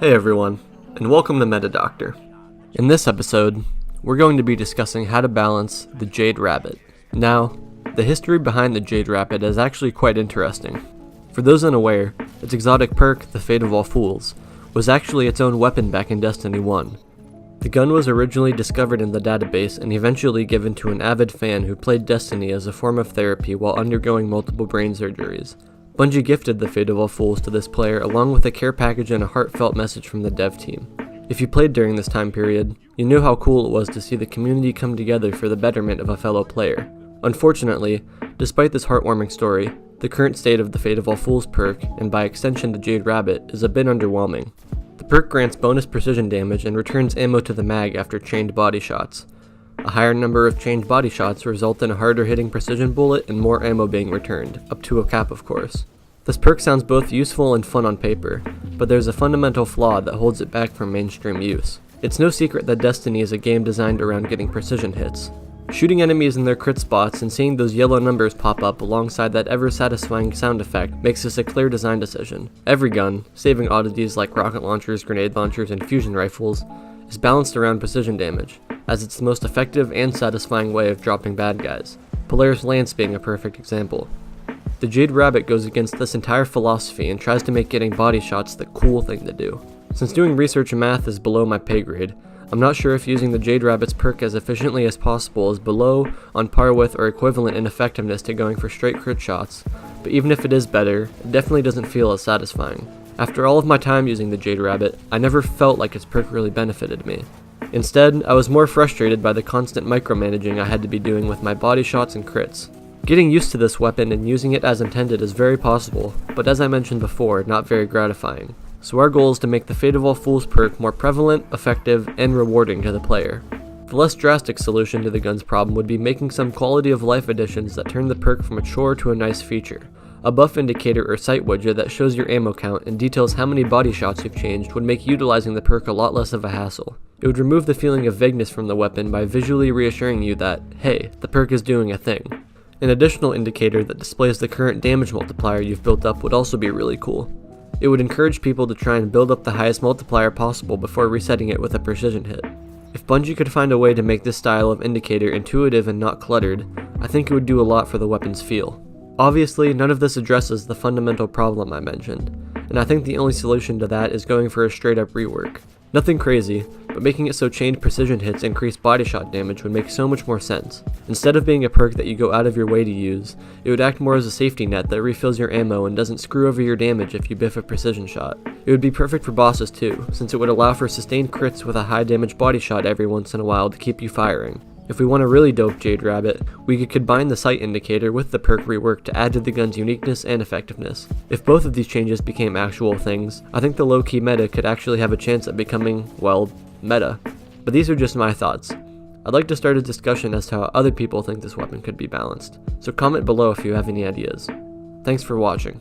Hey everyone, and welcome to Meta Doctor. In this episode, we're going to be discussing how to balance the Jade Rabbit. Now, the history behind the Jade Rabbit is actually quite interesting. For those unaware, its exotic perk, the Fate of All Fools, was actually its own weapon back in Destiny 1. The gun was originally discovered in the database and eventually given to an avid fan who played Destiny as a form of therapy while undergoing multiple brain surgeries. Bungie gifted the Fate of All Fools to this player along with a care package and a heartfelt message from the dev team. If you played during this time period, you knew how cool it was to see the community come together for the betterment of a fellow player. Unfortunately, despite this heartwarming story, the current state of the Fate of All Fools perk, and by extension the Jade Rabbit, is a bit underwhelming. The perk grants bonus precision damage and returns ammo to the mag after chained body shots. A higher number of chained body shots result in a harder hitting precision bullet and more ammo being returned, up to a cap of course. This perk sounds both useful and fun on paper, but there's a fundamental flaw that holds it back from mainstream use. It's no secret that Destiny is a game designed around getting precision hits. Shooting enemies in their crit spots and seeing those yellow numbers pop up alongside that ever-satisfying sound effect makes this a clear design decision. Every gun, saving oddities like rocket launchers, grenade launchers, and fusion rifles, is balanced around precision damage, as it's the most effective and satisfying way of dropping bad guys, Polaris Lance being a perfect example. The Jade Rabbit goes against this entire philosophy and tries to make getting body shots the cool thing to do. Since doing research and math is below my pay grade, I'm not sure if using the Jade Rabbit's perk as efficiently as possible is below, on par with, or equivalent in effectiveness to going for straight crit shots, but even if it is better, it definitely doesn't feel as satisfying. After all of my time using the Jade Rabbit, I never felt like its perk really benefited me. Instead, I was more frustrated by the constant micromanaging I had to be doing with my body shots and crits. Getting used to this weapon and using it as intended is very possible, but as I mentioned before, not very gratifying. So our goal is to make the Fate of All Fools perk more prevalent, effective, and rewarding to the player. The less drastic solution to the gun's problem would be making some quality of life additions that turn the perk from a chore to a nice feature. A buff indicator or sight widget that shows your ammo count and details how many body shots you've changed would make utilizing the perk a lot less of a hassle. It would remove the feeling of vagueness from the weapon by visually reassuring you that, hey, the perk is doing a thing. An additional indicator that displays the current damage multiplier you've built up would also be really cool. It would encourage people to try and build up the highest multiplier possible before resetting it with a precision hit. If Bungie could find a way to make this style of indicator intuitive and not cluttered, I think it would do a lot for the weapon's feel. Obviously, none of this addresses the fundamental problem I mentioned, and I think the only solution to that is going for a straight up rework. Nothing crazy, but making it so chained precision hits increase body shot damage would make so much more sense. Instead of being a perk that you go out of your way to use, it would act more as a safety net that refills your ammo and doesn't screw over your damage if you biff a precision shot. It would be perfect for bosses too, since it would allow for sustained crits with a high damage body shot every once in a while to keep you firing. If we want a really dope Jade Rabbit, we could combine the sight indicator with the perk rework to add to the gun's uniqueness and effectiveness. If both of these changes became actual things, I think the low-key meta could actually have a chance at becoming, well, meta. But these are just my thoughts. I'd like to start a discussion as to how other people think this weapon could be balanced, so comment below if you have any ideas. Thanks for watching.